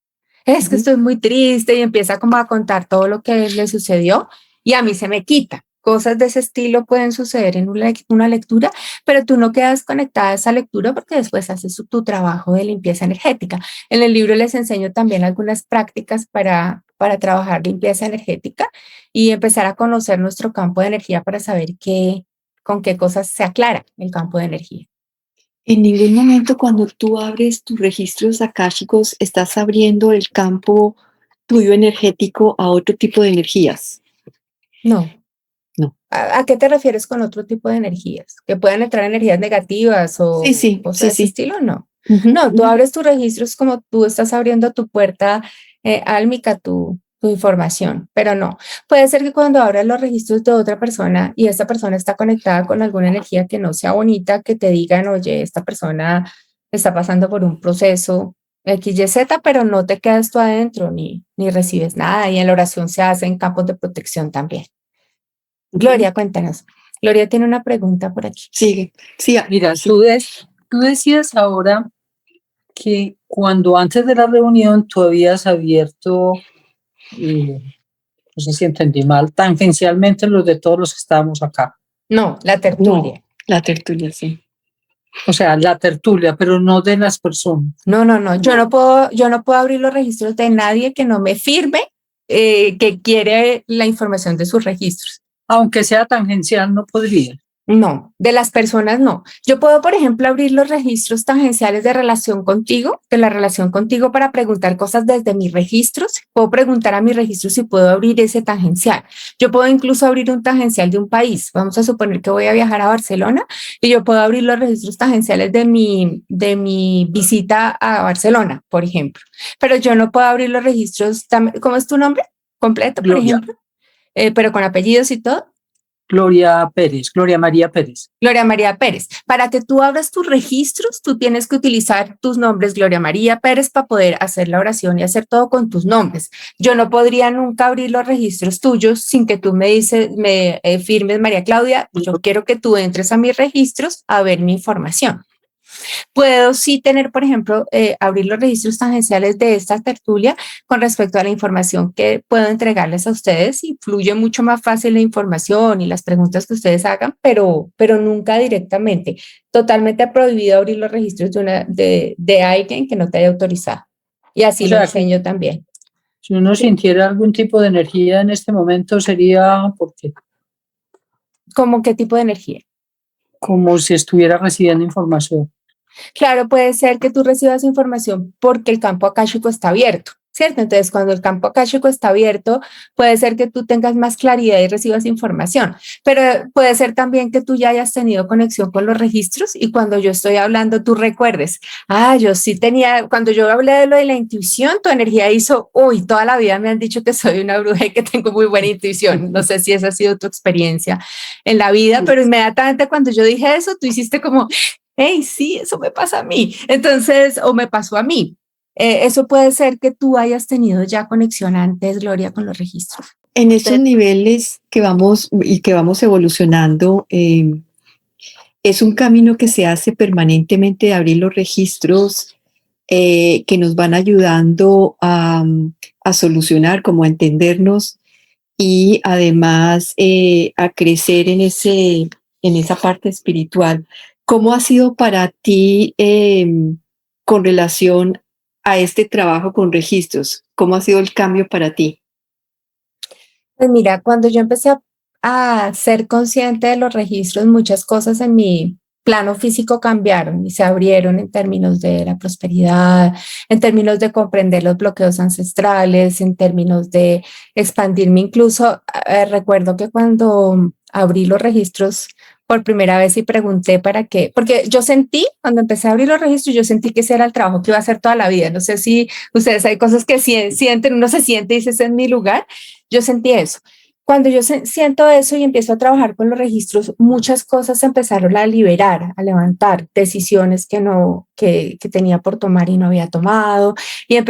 Es que estoy muy triste y empieza como a contar todo lo que le sucedió y a mí se me quita. Cosas de ese estilo pueden suceder en una lectura, pero tú no quedas conectada a esa lectura porque después haces tu trabajo de limpieza energética. En el libro les enseño también algunas prácticas para trabajar limpieza energética y empezar a conocer nuestro campo de energía para saber con qué cosas se aclara el campo de energía.
En ningún momento cuando tú abres tus registros akáshicos estás abriendo el campo tuyo energético a otro tipo de energías.
No.
No.
¿A qué te refieres con otro tipo de energías? ¿Que puedan entrar energías negativas o cosas de ese estilo? No. No, tú abres tus registros como tú estás abriendo tu puerta álmica, tu información, pero no. Puede ser que cuando abras los registros de otra persona y esta persona está conectada con alguna energía que no sea bonita, que te digan, oye, esta persona está pasando por un proceso XYZ, pero no te quedas tú adentro ni recibes nada. Y en la oración se hacen campos de protección también. Gloria, cuéntanos. Gloria tiene una pregunta por aquí.
Sigue. Sí,
mira, tú decías ahora que cuando antes de la reunión tú habías abierto, no sé si entendí mal, tangencialmente los de todos los que estábamos acá.
No, la tertulia.
No, la tertulia, sí.
O sea, la tertulia, pero no de las personas.
No. Yo no puedo abrir los registros de nadie que no me firme que quiere la información de sus registros.
Aunque sea tangencial, no podría.
No, de las personas no. Yo puedo, por ejemplo, abrir los registros tangenciales de relación contigo, de la relación contigo para preguntar cosas desde mis registros. Puedo preguntar a mis registros si puedo abrir ese tangencial. Yo puedo incluso abrir un tangencial de un país. Vamos a suponer que voy a viajar a Barcelona y yo puedo abrir los registros tangenciales de mi visita a Barcelona, por ejemplo. Pero yo no puedo abrir los registros, ¿cómo es tu nombre completo, por ejemplo? Pero con apellidos y todo.
Gloria María Pérez.
Gloria María Pérez. Para que tú abras tus registros, tú tienes que utilizar tus nombres Gloria María Pérez para poder hacer la oración y hacer todo con tus nombres. Yo no podría nunca abrir los registros tuyos sin que tú me firmes, María Claudia, yo quiero que tú entres a mis registros a ver mi información. Puedo sí tener, por ejemplo, abrir los registros tangenciales de esta tertulia con respecto a la información que puedo entregarles a ustedes y fluye mucho más fácil la información y las preguntas que ustedes hagan, pero nunca directamente. Totalmente prohibido abrir los registros de alguien que no te haya autorizado. Y así lo enseño también.
Si uno sintiera algún tipo de energía en este momento, sería ¿por qué?
¿Cómo qué tipo de energía?
Como si estuviera recibiendo información.
Claro, puede ser que tú recibas información porque el campo akáshico está abierto. ¿cierto? Entonces, cuando el campo akáshico está abierto, puede ser que tú tengas más claridad y recibas información, pero puede ser también que tú ya hayas tenido conexión con los registros y cuando yo estoy hablando, tú recuerdes, yo sí tenía, cuando yo hablé de lo de la intuición, tu energía hizo, uy, toda la vida me han dicho que soy una bruja y que tengo muy buena intuición. No sé si esa ha sido tu experiencia en la vida, pero inmediatamente cuando yo dije eso, tú hiciste como, hey, sí, eso me pasa a mí. Entonces, o me pasó a mí. Eso puede ser que tú hayas tenido ya conexión antes, Gloria, con los registros.
En estos niveles que vamos evolucionando, es un camino que se hace permanentemente de abrir los registros que nos van ayudando a solucionar, como a entendernos y además a crecer en esa parte espiritual. ¿Cómo ha sido para ti con relación a este trabajo con registros? ¿Cómo ha sido el cambio para ti?
Pues mira, cuando yo empecé a ser consciente de los registros, muchas cosas en mi plano físico cambiaron y se abrieron en términos de la prosperidad, en términos de comprender los bloqueos ancestrales, en términos de expandirme. Incluso recuerdo que cuando abrí los registros por primera vez y pregunté para qué, porque yo sentí, cuando empecé a abrir los registros, yo sentí que ese era el trabajo que iba a hacer toda la vida. No sé si ustedes hay cosas que sienten, uno se siente y dice, ese es mi lugar. Yo sentí eso. Cuando yo siento eso y empiezo a trabajar con los registros, muchas cosas se empezaron a liberar, a levantar decisiones que tenía por tomar y no había tomado y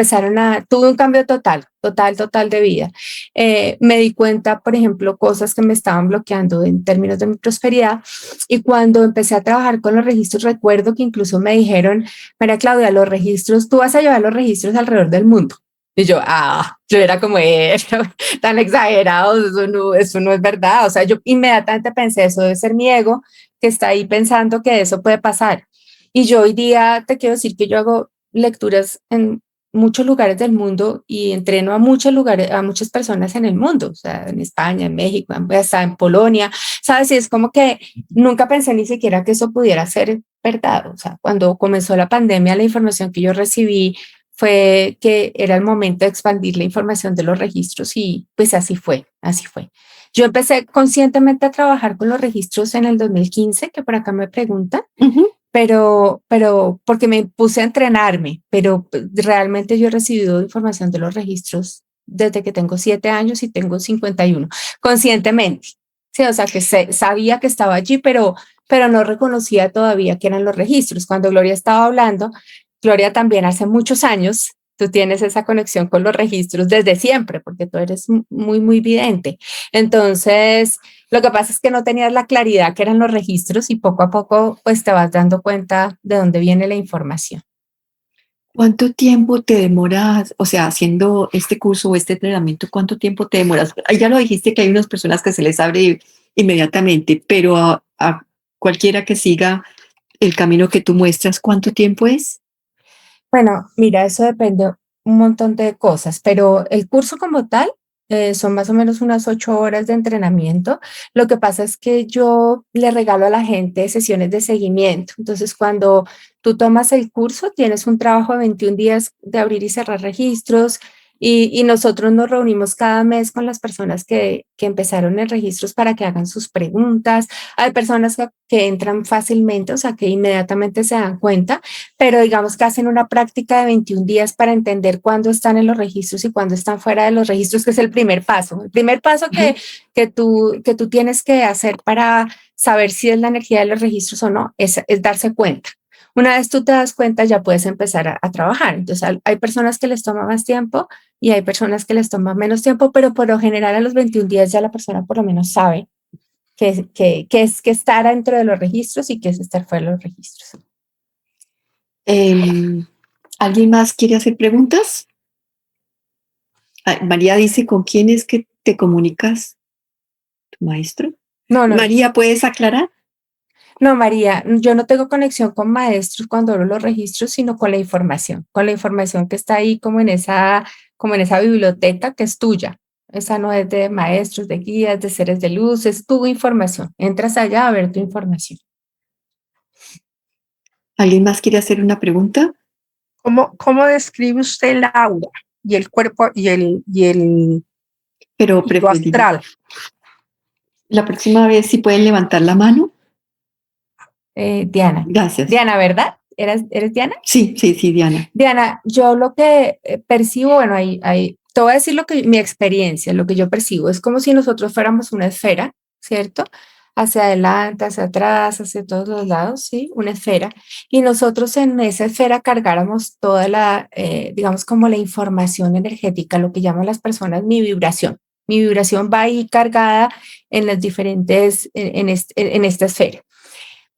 tuve un cambio total de vida. Me di cuenta, por ejemplo, cosas que me estaban bloqueando en términos de mi prosperidad y cuando empecé a trabajar con los registros, recuerdo que incluso me dijeron, María Claudia, tú vas a llevar los registros alrededor del mundo. Y yo era como, tan exagerados, eso no es verdad. O sea, yo inmediatamente pensé, eso debe ser mi ego que está ahí pensando que eso puede pasar. Y yo hoy día te quiero decir que yo hago lecturas en muchos lugares del mundo y entreno a muchas personas en el mundo, o sea, en España, en México, hasta en Polonia, ¿sabes? Y es como que nunca pensé ni siquiera que eso pudiera ser verdad. O sea, cuando comenzó la pandemia, la información que yo recibí fue que era el momento de expandir la información de los registros y pues así fue. Yo empecé conscientemente a trabajar con los registros en el 2015, que por acá me preguntan, pero porque me puse a entrenarme, pero realmente yo he recibido información de los registros desde que tengo 7 años y tengo 51, conscientemente. Sí, o sea que sabía que estaba allí, pero no reconocía todavía que eran los registros. Cuando Gloria estaba hablando, Gloria, también hace muchos años, tú tienes esa conexión con los registros desde siempre, porque tú eres muy vidente. Entonces, lo que pasa es que no tenías la claridad que eran los registros y poco a poco, pues te vas dando cuenta de dónde viene la información.
¿Cuánto tiempo te demoras, o sea, haciendo este curso o este entrenamiento, cuánto tiempo te demoras? Ya lo dijiste que hay unas personas que se les abre inmediatamente, pero a cualquiera que siga el camino que tú muestras, ¿cuánto tiempo es?
Bueno, mira, eso depende un montón de cosas, pero el curso como tal son más o menos unas 8 horas de entrenamiento. Lo que pasa es que yo le regalo a la gente sesiones de seguimiento. Entonces, cuando tú tomas el curso, tienes un trabajo de 21 días de abrir y cerrar registros y nosotros nos reunimos cada mes con las personas que empezaron en registros para que hagan sus preguntas. Hay personas que entran fácilmente, o sea, que inmediatamente se dan cuenta, pero digamos que hacen una práctica de 21 días para entender cuándo están en los registros y cuándo están fuera de los registros, que es el primer paso. El primer paso que tú tienes que hacer para saber si es la energía de los registros o no, es darse cuenta. Una vez tú te das cuenta, ya puedes empezar a trabajar. Entonces, hay personas que les toma más tiempo y hay personas que les toma menos tiempo, pero por lo general a los 21 días ya la persona por lo menos sabe que es que estar dentro de los registros y que es estar fuera de los registros.
¿Alguien más quiere hacer preguntas? María dice, ¿con quién es que te comunicas? ¿Tu maestro?
No.
María, ¿puedes aclarar?
No, María, yo no tengo conexión con maestros cuando abro los registros, sino con la información que está ahí como en esa biblioteca que es tuya. Esa no es de maestros, de guías, de seres de luz, es tu información. Entras allá a ver tu información.
¿Alguien más quiere hacer una pregunta?
¿Cómo describe usted el aura? y el cuerpo y
Pero
lo
preferiría.
astral.
La próxima vez, si pueden levantar la mano.
Diana.
Gracias.
Diana, ¿verdad? ¿Eres Diana?
Sí, Diana.
Diana, yo lo que percibo, bueno, te voy a decir mi experiencia, lo que yo percibo, es como si nosotros fuéramos una esfera, ¿cierto? Hacia adelante, hacia atrás, hacia todos los lados, ¿sí? Una esfera. Y nosotros en esa esfera cargáramos toda digamos, como la información energética, lo que llaman las personas mi vibración. Mi vibración va ahí cargada en las diferentes, en esta esfera.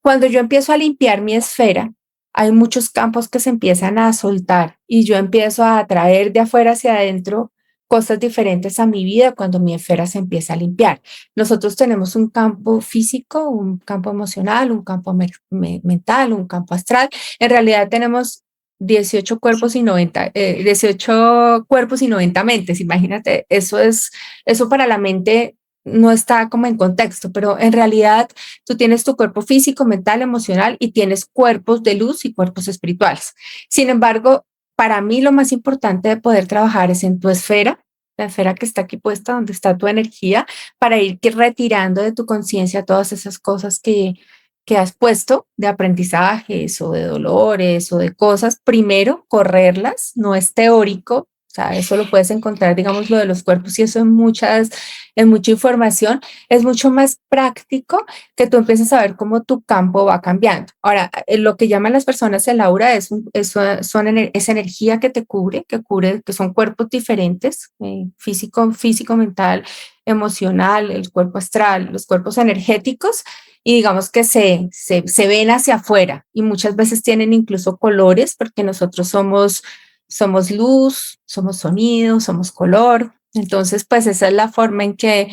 Cuando yo empiezo a limpiar mi esfera, hay muchos campos que se empiezan a soltar y yo empiezo a atraer de afuera hacia adentro cosas diferentes a mi vida cuando mi esfera se empieza a limpiar. Nosotros tenemos un campo físico, un campo emocional, un campo mental, un campo astral. En realidad tenemos 18 cuerpos y 18 cuerpos y 90 mentes. Imagínate, eso para la mente no está como en contexto, pero en realidad tú tienes tu cuerpo físico, mental, emocional y tienes cuerpos de luz y cuerpos espirituales. Sin embargo, para mí lo más importante de poder trabajar es en tu esfera, la esfera que está aquí puesta, donde está tu energía, para ir retirando de tu conciencia todas esas cosas que has puesto de aprendizajes o de dolores o de cosas. Primero, correrlas, no es teórico. O sea, eso lo puedes encontrar, digamos, lo de los cuerpos y eso en mucha información. Es mucho más práctico que tú empieces a ver cómo tu campo va cambiando. Ahora, lo que llaman las personas el aura es energía que te cubre, que son cuerpos diferentes, físico, mental, emocional, el cuerpo astral, los cuerpos energéticos, y digamos que se ven hacia afuera y muchas veces tienen incluso colores porque nosotros somos luz, somos sonido, somos color. Entonces, pues esa es la forma en que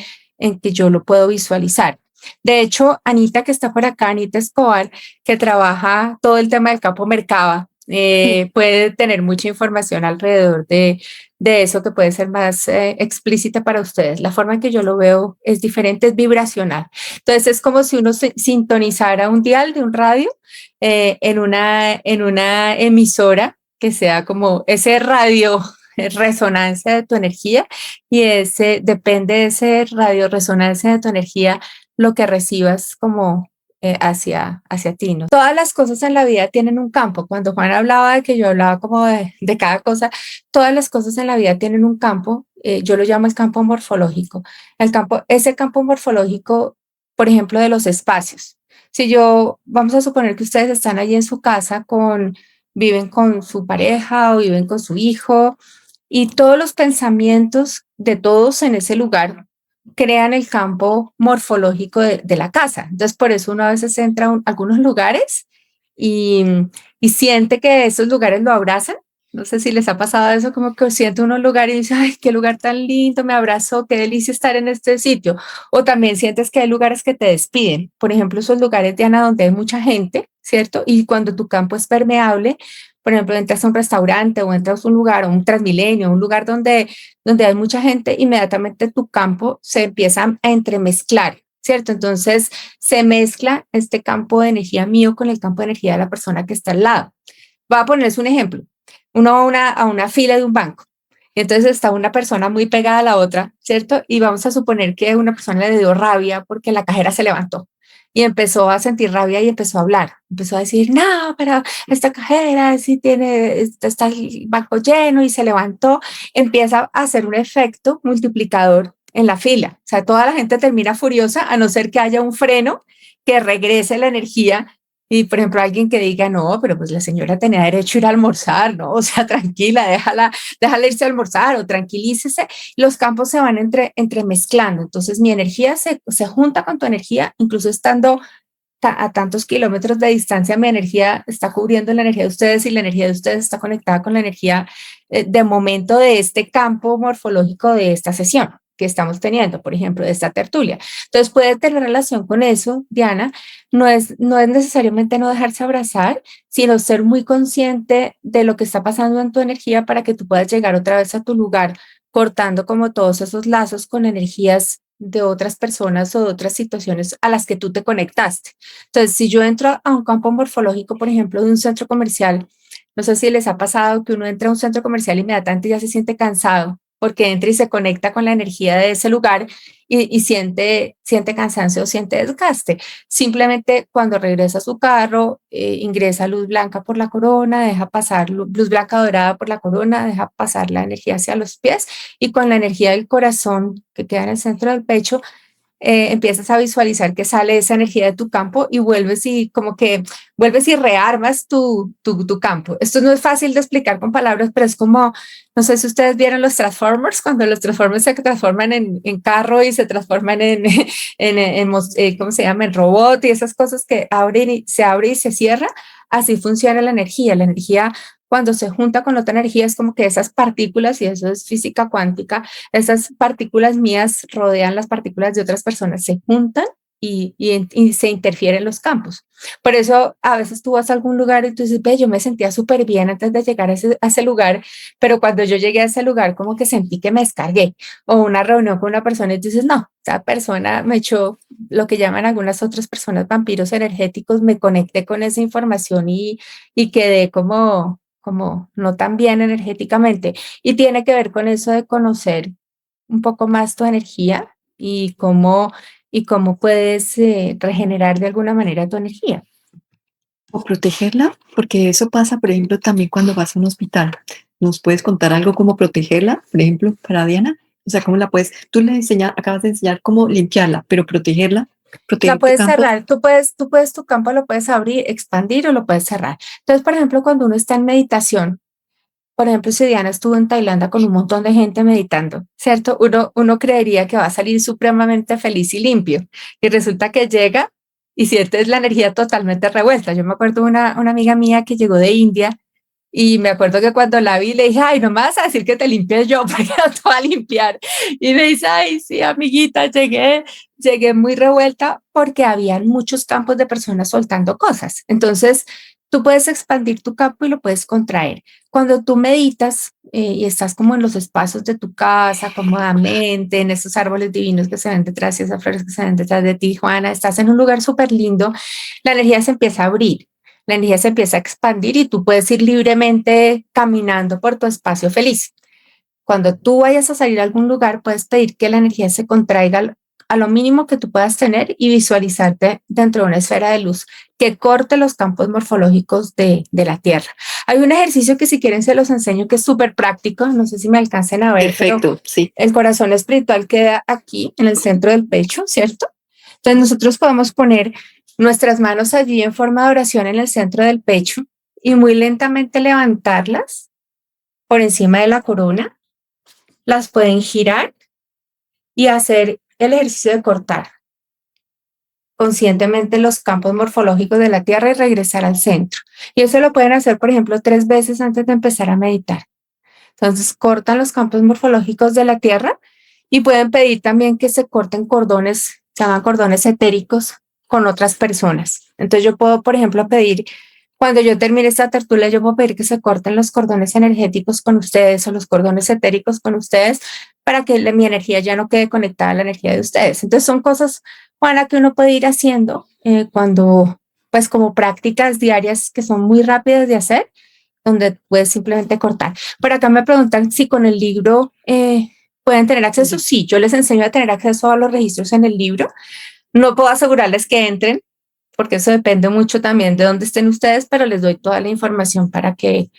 yo lo puedo visualizar. De hecho, Anita, que está por acá, Anita Escobar, que trabaja todo el tema del campo Merkaba, puede tener mucha información alrededor de eso que puede ser más explícita para ustedes. La forma en que yo lo veo es diferente, es vibracional. Entonces, es como si uno sintonizara un dial de un radio en una emisora que sea como ese radio resonancia de tu energía y depende de ese radio resonancia de tu energía lo que recibas como hacia ti, ¿no? Todas las cosas en la vida tienen un campo. Cuando Juan hablaba de que yo hablaba como de cada cosa, todas las cosas en la vida tienen un campo, yo lo llamo el campo morfológico. Ese campo morfológico, por ejemplo, de los espacios. Vamos a suponer que ustedes están allí en su casa viven con su pareja o viven con su hijo y todos los pensamientos de todos en ese lugar crean el campo morfológico de la casa. Entonces, por eso uno a veces entra a algunos lugares y siente que esos lugares lo abrazan. No sé si les ha pasado eso, como que siente uno un lugar y dice, ay, qué lugar tan lindo, me abrazó, qué delicia estar en este sitio. O también sientes que hay lugares que te despiden. Por ejemplo, esos lugares, Diana, donde hay mucha gente, ¿cierto? Y cuando tu campo es permeable, por ejemplo, entras a un restaurante o entras a un lugar, o un Transmilenio, un lugar donde hay mucha gente, inmediatamente tu campo se empieza a entremezclar, ¿cierto? Entonces se mezcla este campo de energía mío con el campo de energía de la persona que está al lado. Voy a ponerles un ejemplo. Uno va a una fila de un banco. Y entonces está una persona muy pegada a la otra, ¿cierto? Y vamos a suponer que una persona le dio rabia porque la cajera se levantó y empezó a sentir rabia y empezó a hablar. Empezó a decir, no, pero esta cajera sí está el banco lleno y se levantó. Empieza a hacer un efecto multiplicador en la fila. O sea, toda la gente termina furiosa a no ser que haya un freno que regrese la energía. Y, por ejemplo, alguien que diga, no, pero pues la señora tenía derecho a ir a almorzar, ¿no? O sea, tranquila, déjala irse a almorzar o tranquilícese. Los campos se van entremezclando. Entonces, mi energía se junta con tu energía, incluso estando a tantos kilómetros de distancia, mi energía está cubriendo la energía de ustedes y la energía de ustedes está conectada con la energía de momento de este campo morfológico de esta sesión que estamos teniendo, por ejemplo, de esta tertulia. Entonces puede tener relación con eso, Diana. No es necesariamente no dejarse abrazar, sino ser muy consciente de lo que está pasando en tu energía para que tú puedas llegar otra vez a tu lugar, cortando como todos esos lazos con energías de otras personas o de otras situaciones a las que tú te conectaste. Entonces, si yo entro a un campo morfológico, por ejemplo, de un centro comercial, No sé si les ha pasado que uno entra a un centro comercial inmediatamente y ya se siente cansado porque entra y se conecta con la energía de ese lugar y siente cansancio, siente desgaste. Simplemente cuando regresa a su carro, ingresa luz blanca por la corona, deja pasar luz blanca dorada por la corona, deja pasar la energía hacia los pies y con la energía del corazón que queda en el centro del pecho, empiezas a visualizar que sale esa energía de tu campo y vuelves y como que vuelves y rearmas tu campo. Esto no es fácil de explicar con palabras, pero es como, no sé si ustedes vieron los Transformers, cuando los Transformers se transforman en carro y se transforman ¿cómo se llama? En robot y esas cosas que se abre y se cierra. Así funciona la energía. La energía cuando se junta con otra energía es como que esas partículas, y eso es física cuántica, esas partículas mías rodean las partículas de otras personas, se juntan y se interfieren los campos. Por eso a veces tú vas a algún lugar y tú dices, ve, yo me sentía súper bien antes de llegar a ese lugar, pero cuando yo llegué a ese lugar como que sentí que me descargué. O una reunión con una persona y tú dices, no, esa persona me echó lo que llaman algunas otras personas vampiros energéticos, me conecté con esa información y quedé como no tan bien energéticamente. Y tiene que ver con eso de conocer un poco más tu energía y cómo puedes regenerar de alguna manera tu energía.
O protegerla, porque eso pasa, por ejemplo, también cuando vas a un hospital. ¿Nos puedes contar algo cómo protegerla, por ejemplo, para Diana? O sea, ¿cómo la puedes? Tú le acabas de enseñar cómo limpiarla, pero protegerla,
La
proteger tu
puedes
campo.
cerrar, tu campo lo puedes abrir, expandir o lo puedes cerrar. Entonces, por ejemplo, cuando uno está en meditación, por ejemplo, si Diana estuvo en Tailandia con un montón de gente meditando, ¿cierto? Uno creería que va a salir supremamente feliz y limpio. Y resulta que llega y sientes la energía totalmente revuelta. Yo me acuerdo de una amiga mía que llegó de India y me acuerdo que cuando la vi le dije, ay, no me vas a decir que te limpies yo, porque no te voy a limpiar. Y me dice, ay, sí, amiguita, llegué muy revuelta porque habían muchos campos de personas soltando cosas. Entonces, tú puedes expandir tu campo y lo puedes contraer. Cuando tú meditas y estás como en los espacios de tu casa, cómodamente, en esos árboles divinos que se ven detrás y esas flores que se ven detrás de ti, Juana, estás en un lugar súper lindo, la energía se empieza a abrir, la energía se empieza a expandir y tú puedes ir libremente caminando por tu espacio feliz. Cuando tú vayas a salir a algún lugar, puedes pedir que la energía se contraiga a lo mínimo que tú puedas tener y visualizarte dentro de una esfera de luz que corte los campos morfológicos de la Tierra. Hay un ejercicio que si quieren se los enseño que es súper práctico, no sé si me alcancen a ver.
Perfecto, sí.
El corazón espiritual queda aquí en el centro del pecho, ¿cierto? Entonces nosotros podemos poner nuestras manos allí en forma de oración en el centro del pecho y muy lentamente levantarlas por encima de la corona. Las pueden girar y hacer el ejercicio de cortar conscientemente los campos morfológicos de la Tierra y regresar al centro. Y eso lo pueden hacer, por ejemplo, 3 veces antes de empezar a meditar. Entonces, cortan los campos morfológicos de la Tierra y pueden pedir también que se corten cordones, se llaman cordones etéricos, con otras personas. Entonces, yo puedo, por ejemplo, pedir, cuando yo termine esta tertulia, yo puedo pedir que se corten los cordones energéticos con ustedes o los cordones etéricos con ustedes para que mi energía ya no quede conectada a la energía de ustedes. Entonces, son cosas, Juana, que uno puede ir haciendo cuando, pues, como prácticas diarias que son muy rápidas de hacer, donde puedes simplemente cortar. Por acá me preguntan si con el libro pueden tener acceso. Sí, yo les enseño a tener acceso a los registros en el libro. No puedo asegurarles que entren, porque eso depende mucho también de dónde estén ustedes, pero les doy toda la información para que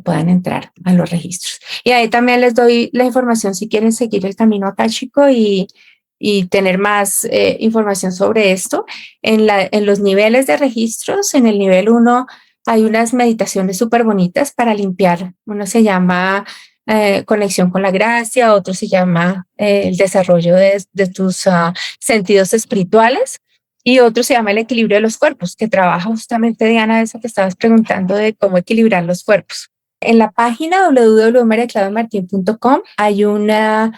puedan entrar a los registros. Y ahí también les doy la información si quieren seguir el camino akáshico y tener más información sobre esto. En los niveles de registros, en el nivel 1 hay unas meditaciones súper bonitas para limpiar. Uno se llama conexión con la gracia, otro se llama el desarrollo de tus sentidos espirituales y otro se llama el equilibrio de los cuerpos, que trabaja justamente, Diana, eso que estabas preguntando de cómo equilibrar los cuerpos. En la página www.mariaclaudiamartin.com hay una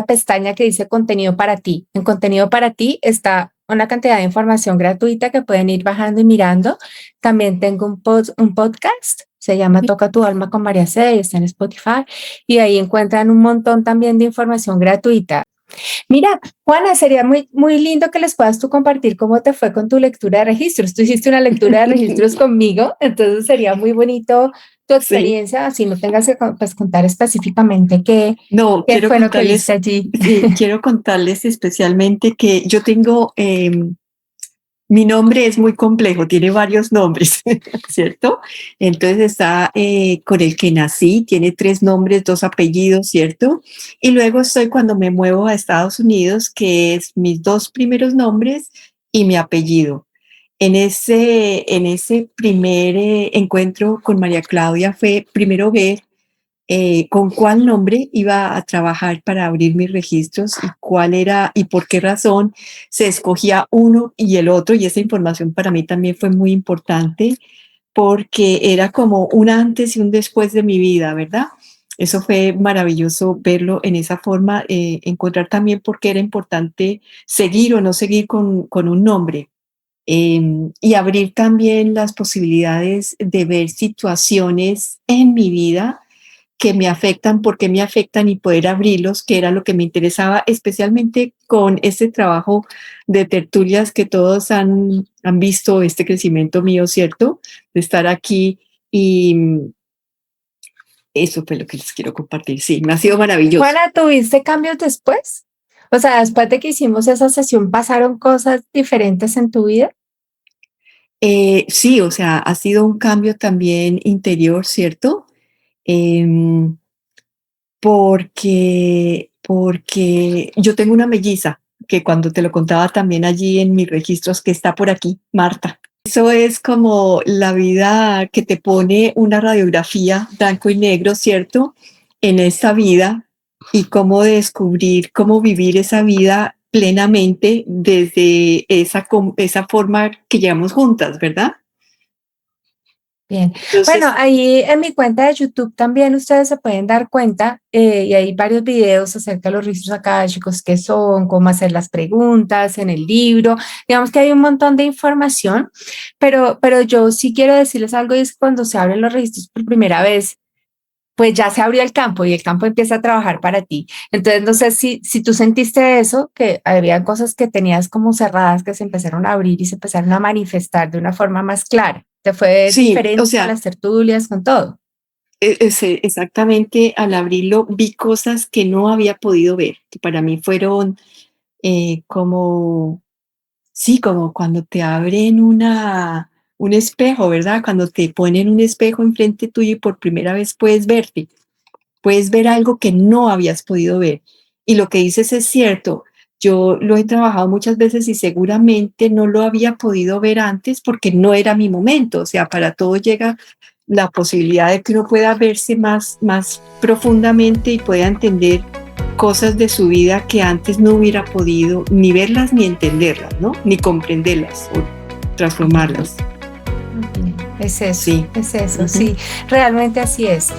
pestaña que dice contenido para ti. En contenido para ti está una cantidad de información gratuita que pueden ir bajando y mirando. También tengo un podcast, se llama Toca tu alma con María C, está en Spotify y ahí encuentran un montón también de información gratuita. Mira, Juana, sería muy, muy lindo que les puedas tú compartir cómo te fue con tu lectura de registros. Tú hiciste una lectura de registros conmigo, entonces sería muy bonito tu
Sí.
experiencia, así no tengas que pues, contar específicamente
No,
qué fue lo que viste allí.
quiero contarles especialmente que yo tengo, mi nombre es muy complejo, tiene varios nombres, ¿cierto? Entonces está con el que nací, tiene 3 nombres, 2 apellidos, ¿cierto? Y luego estoy cuando me muevo a Estados Unidos, que es mis 2 primeros nombres y mi apellido. En ese primer encuentro con María Claudia fue primero ver con cuál nombre iba a trabajar para abrir mis registros y cuál era y por qué razón se escogía uno y el otro. Y esa información para mí también fue muy importante porque era como un antes y un después de mi vida, ¿verdad? Eso fue maravilloso verlo en esa forma, encontrar también por qué era importante seguir o no seguir con un nombre. Y abrir también las posibilidades de ver situaciones en mi vida que me afectan, por qué me afectan y poder abrirlos, que era lo que me interesaba, especialmente con este trabajo de tertulias que todos han visto este crecimiento mío, ¿cierto? De estar aquí y eso fue lo que les quiero compartir. Sí, me ha sido maravilloso.
Juana, ¿tuviste cambios después? O sea, después de que hicimos esa sesión, ¿pasaron cosas diferentes en tu vida?
Sí, o sea, ha sido un cambio también interior, ¿cierto? Em, porque yo tengo una melliza, que cuando te lo contaba también allí en mis registros, que está por aquí, Marta. Eso es como la vida que te pone una radiografía blanco y negro, ¿cierto? En esta vida y cómo descubrir, cómo vivir esa vida plenamente desde esa forma que llevamos juntas, ¿verdad?
Bien, bueno,
Entonces,
ahí en mi cuenta de YouTube también ustedes se pueden dar cuenta y hay varios videos acerca de los registros akáshicos, qué son, cómo hacer las preguntas en el libro. Digamos que hay un montón de información, pero yo sí quiero decirles algo y es que cuando se abren los registros por primera vez, pues ya se abrió el campo y el campo empieza a trabajar para ti. Entonces, no sé si tú sentiste eso, que había cosas que tenías como cerradas que se empezaron a abrir y se empezaron a manifestar de una forma más clara. ¿Te fue
sí, o
diferente con
sea,
las tertulias, con todo?
exactamente al abrirlo vi cosas que no había podido ver, que para mí fueron como, sí, como cuando te abren un espejo, ¿verdad? Cuando te ponen un espejo enfrente tuyo y por primera vez puedes verte, puedes ver algo que no habías podido ver. Y lo que dices es cierto, yo lo he trabajado muchas veces y seguramente no lo había podido ver antes porque no era mi momento, o sea, para todo llega la posibilidad de que uno pueda verse más profundamente y pueda entender cosas de su vida que antes no hubiera podido ni verlas ni entenderlas, ¿no? Ni comprenderlas o transformarlas.
Es eso,
Sí.
es eso,
Ujú.
sí, realmente así es.